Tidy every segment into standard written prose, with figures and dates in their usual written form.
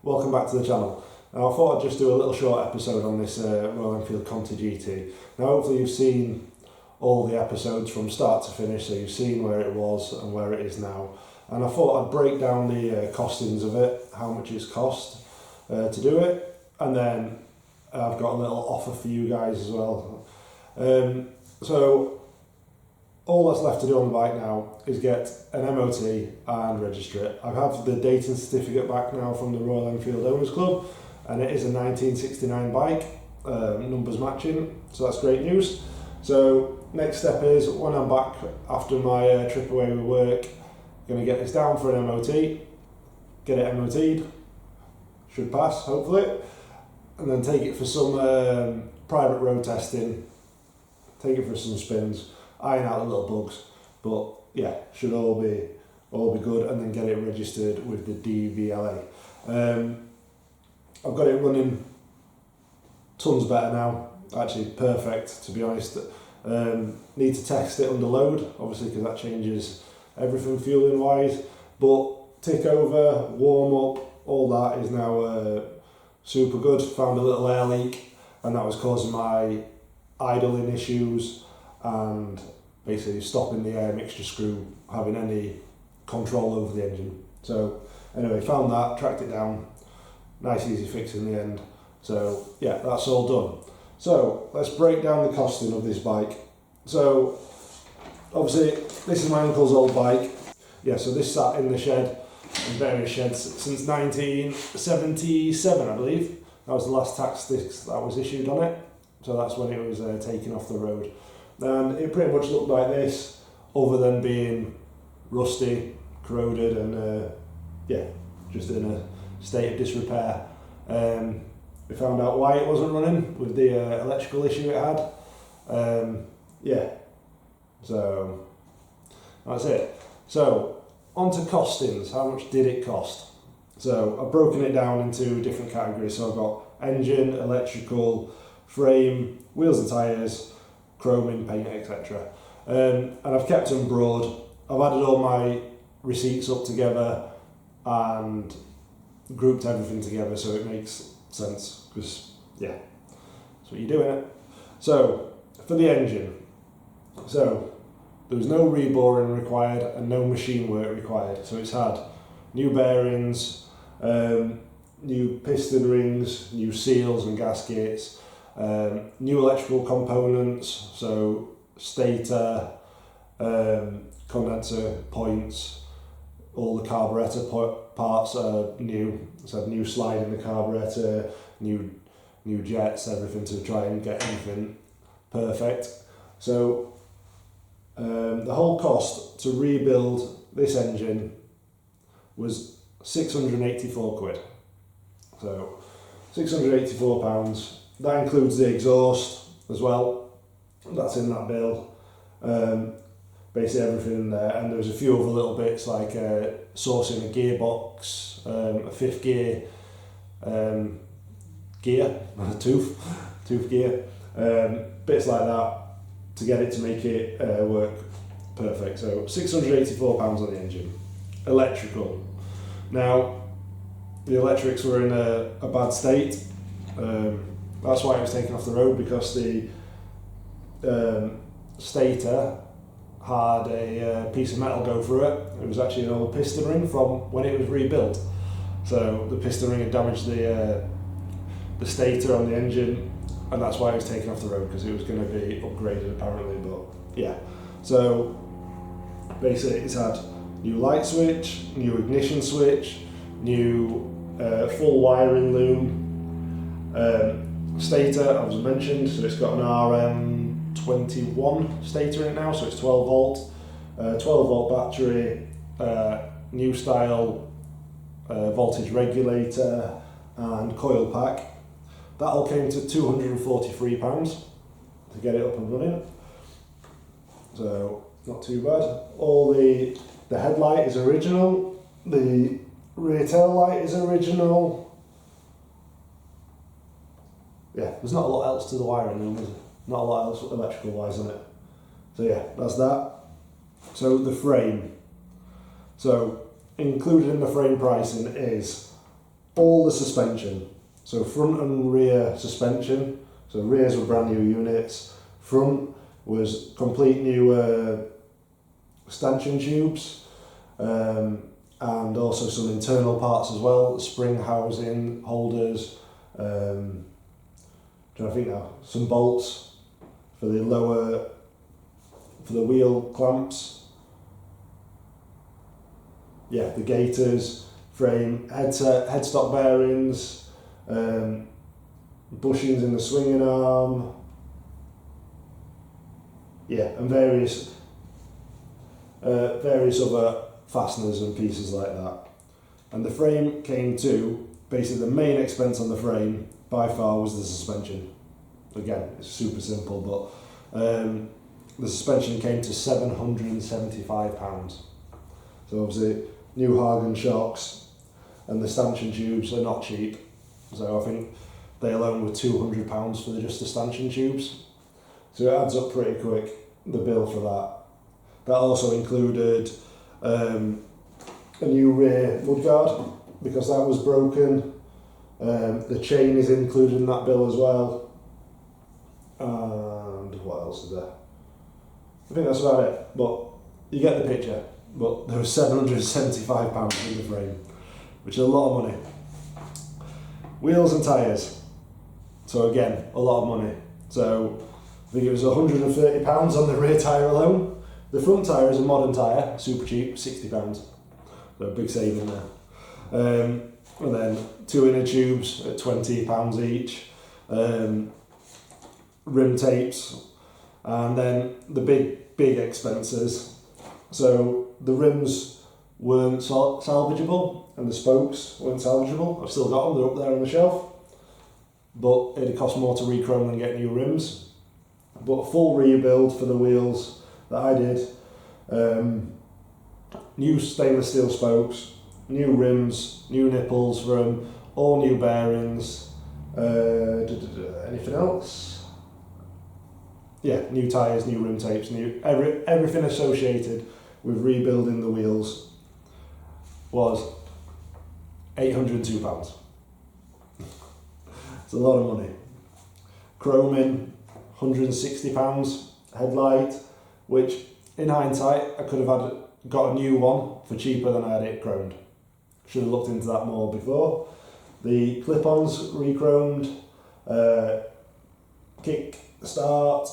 welcome back to the channel. Now I thought I'd just do a little short episode on this Royal Enfield Conti GT. Now hopefully you've seen all the episodes from start to finish, so you've seen where it was and where it is now. And I thought I'd break down the costings of it, how much it's cost to do it, and then I've got a little offer for you guys as well. So all that's left to do on the bike now is get an MOT and register it. I have the dating certificate back now from the Royal Enfield Owners Club, and it is a 1969 bike, numbers matching, so that's great news. So next step is, when I'm back after my trip away with work, I'm going to get this down for an MOT, get it MOT'd, should pass hopefully, and then take it for some private road testing, take it for some spins, iron out the little bugs, but yeah, should all be good, and then get it registered with the DVLA. I've got it running tons better now, actually perfect to be honest. Need to test it under load, obviously, because that changes everything fueling wise, but tick over, warm up, all that is now super good. Found a little air leak, and that was causing my idling issues and basically stopping the air mixture screw having any control over the engine. So anyway, found that, tracked it down, nice easy fix in the end. So yeah, that's all done. So let's break down the costing of this bike. So obviously this is my uncle's old bike. Yeah, so this sat in the shed, in various sheds since 1977 I believe. That was the last tax that was issued on it. So that's when it was taken off the road. And it pretty much looked like this, other than being rusty, corroded, and yeah, just in a state of disrepair. We found out why it wasn't running with the electrical issue it had. Yeah, so that's it. So on to costings. How much did it cost? So I've broken it down into different categories. So I've got engine, electrical, frame, wheels and tyres, chroming, paint, etc. And I've kept them broad. I've added all my receipts up together and grouped everything together so it makes sense, because yeah, that's what you're doing it. So for the engine, so there was no reboring required and no machine work required. So it's had new bearings, new piston rings, new seals and gaskets, new electrical components, so stator, condenser points, all the carburetor parts are new. It's had new slide in the carburetor, new jets, everything to try and get everything perfect. So the whole cost to rebuild this engine was 684 quid. So £684. That includes the exhaust as well. That's in that bill. Basically everything in there, and there was a few other little bits like sourcing a gearbox, a fifth gear, tooth gear, bits like that to get it to make it work perfect. So £684 on the engine. Electrical. Now the electrics were in a bad state. That's why it was taken off the road, because the stator had a piece of metal go through it. It was actually an old piston ring from when it was rebuilt. So the piston ring had damaged the stator on the engine, and that's why it was taken off the road, because it was going to be upgraded apparently. But yeah, so basically it's had new light switch, new ignition switch, new full wiring loom, stator as mentioned, so it's got an RM21 stator in it now, so it's 12 volt, 12 volt battery, new style voltage regulator and coil pack. That all came to £243 to get it up and running, so not too bad. All the headlight is original, the rear tail light is original. Yeah, there's not a lot else to the wiring room, is there? Not a lot else electrical wise on it. So yeah, that's that. So the frame. So included in the frame pricing is all the suspension. So front and rear suspension. So rears were brand new units. Front was complete new stanchion tubes, and also some internal parts as well, spring housing, holders, trying to think now, some bolts for the wheel clamps, yeah, the gaiters, frame, headstock bearings, bushings in the swinging arm, yeah, and various other fasteners and pieces like that. And the frame came to, basically the main expense on the frame by far was the suspension. Again, it's super simple, but the suspension came to £775. So obviously new Hagen shocks and the stanchion tubes are not cheap. So I think they alone were £200 for just the stanchion tubes. So it adds up pretty quick, the bill for that. That also included a new rear mudguard because that was broken. The chain is included in that bill as well. And what else is there? I think that's about it, but you get the picture. But there was £775 in the frame, which is a lot of money. Wheels and tyres. So again, a lot of money. So I think it was £130 on the rear tyre alone. The front tyre is a modern tyre, super cheap, £60. So a big saving there. And then 2 inner tubes at £20 each. Rim tapes, and then the big expenses. So the rims weren't salvageable and the spokes weren't salvageable. I've still got them, they're up there on the shelf, but it'd cost more to re-chrome than get new rims. But a full rebuild for the wheels that I did, new stainless steel spokes, new rims, new nipples for them, all new bearings, anything else? Yeah, new tyres, new rim tapes, everything associated with rebuilding the wheels was £802. It's a lot of money. Chroming, £160 headlight, which in hindsight I could have got a new one for cheaper than I had it chromed. Should have looked into that more before. The clip-ons re-chromed, kick start,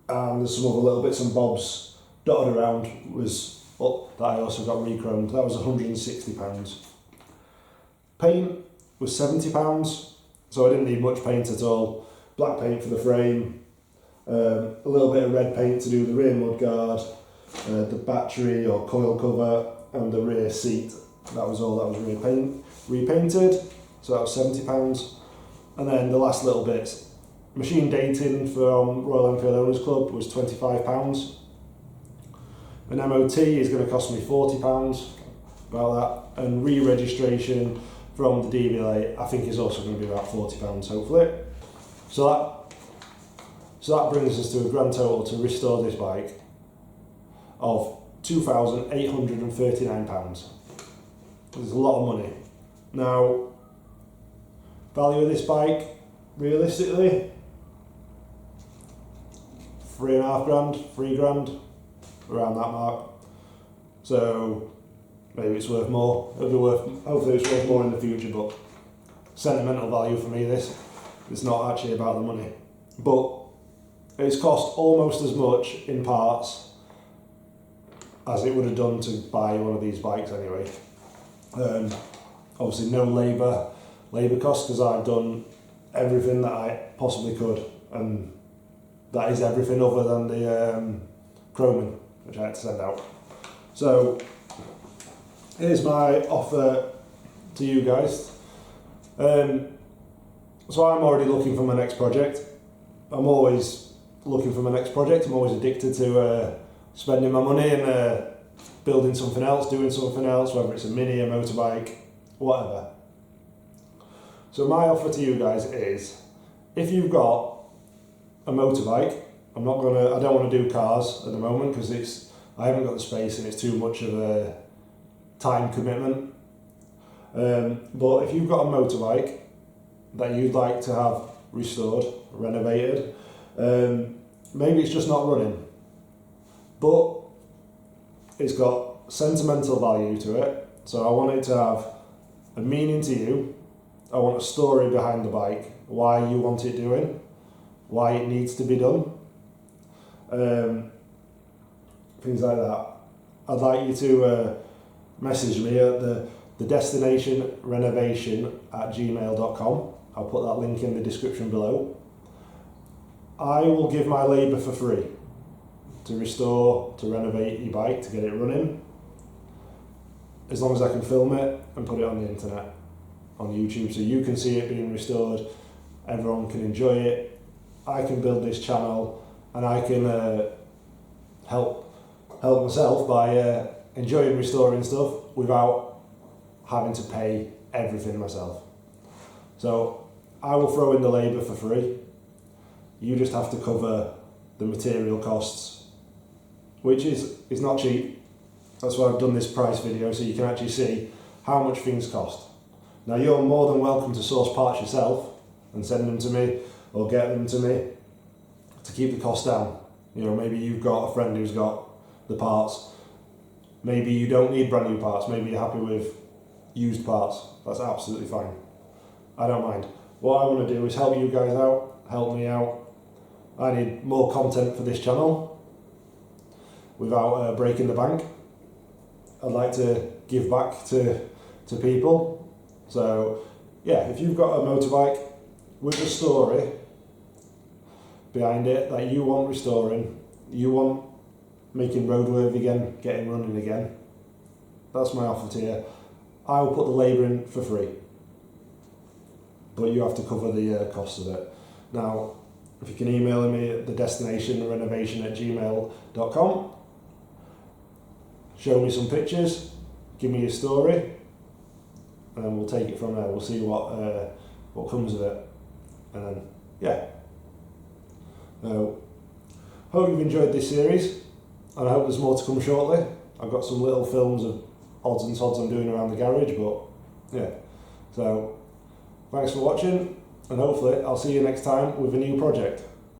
and there's some other little bits and bobs dotted around that I also got re-chromed. That was £160. Paint was £70, so I didn't need much paint at all. Black paint for the frame, a little bit of red paint to do the rear mudguard, the battery or coil cover, and the rear seat. That was all that was repainted, so that was £70. And then the last little bits. Machine dating from Royal Enfield Owners Club was £25. An MOT is going to cost me £40, about that. And re-registration from the DVLA I think is also going to be about £40 hopefully. So that brings us to a grand total to restore this bike of £2,839. There's a lot of money. Now, value of this bike, realistically, £3,500, £3,000, around that mark. So maybe it's worth more. Hopefully it's worth more in the future, but sentimental value for me this. It's not actually about the money. But it's cost almost as much in parts as it would have done to buy one of these bikes anyway. Obviously no labour costs because I've done everything that I possibly could, and that is everything other than the chroming, which I had to send out. So here's my offer to you guys. So I'm already looking for my next project. I'm always looking for my next project. I'm always addicted to spending my money and building something else, doing something else, whether it's a mini, a motorbike, whatever. So my offer to you guys is, if you've got a motorbike, I don't want to do cars at the moment because I haven't got the space and it's too much of a time commitment. But if you've got a motorbike that you'd like to have restored, renovated, maybe it's just not running, but it's got sentimental value to it, so I want it to have a meaning to you. I want a story behind the bike, why you want it doing, why it needs to be done, things like that. I'd like you to message me at the thedestinationrenovation@gmail.com. I'll put that link in the description below. I will give my labour for free to restore, to renovate your bike, to get it running, as long as I can film it and put it on the internet, on YouTube, so you can see it being restored, everyone can enjoy it, I can build this channel, and I can help myself by enjoying restoring stuff without having to pay everything myself. So I will throw in the labour for free. You just have to cover the material costs, which is not cheap. That's why I've done this price video, so you can actually see how much things cost. Now, you're more than welcome to source parts yourself and send them to me, or get them to me, to keep the cost down. You know, maybe you've got a friend who's got the parts. Maybe you don't need brand new parts. Maybe you're happy with used parts. That's absolutely fine. I don't mind. What I want to do is help you guys out, help me out. I need more content for this channel without breaking the bank. I'd like to give back to people. So yeah, if you've got a motorbike with a story behind it that you want restoring, you want making roadworthy again, getting running again, that's my offer to you. I will put the labour in for free, but you have to cover the cost of it. Now, if you can email me at thedestinationrenovation@gmail.com, show me some pictures, give me your story, and we'll take it from there. We'll see what comes of it, and then yeah. Hope you've enjoyed this series, and I hope there's more to come shortly. I've got some little films of odds and sods I'm doing around the garage, but yeah. So thanks for watching, and hopefully I'll see you next time with a new project.